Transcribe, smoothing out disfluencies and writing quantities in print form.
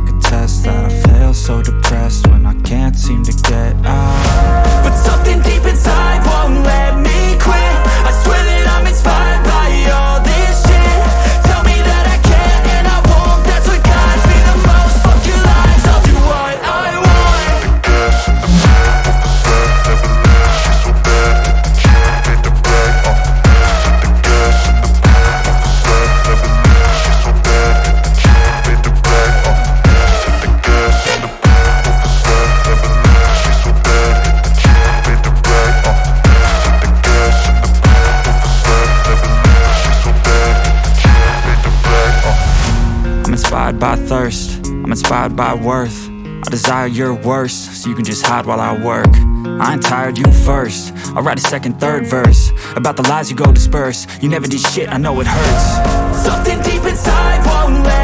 could test that I fail so depressed when I can't seem to get out. But something deep inside won't let me quit. I swear that I'm inspired by all this shit. Tell me that I can and I won't. That's what guides me the most. Fuck your lies, I'll do what I want. The gas in the middle of the bed, never leave, she's so bad that the can't hit the bag. The gas in the middle of the bed, never leave, she's so bad that the can't hit the bag. The gas in the middle of the bed, never leave, she's so bad that the can't hit the bag. The gas in the middle of the bed, never leave, she's so bad that the can't hit the bag. I'm inspired by thirst, I'm inspired by worth. I desire your worst, so you can just hide while I work. I ain't tired, you first. I'll write a second, third verse about the lies you go disperse. You never did shit, I know it hurts. Something deep inside won't let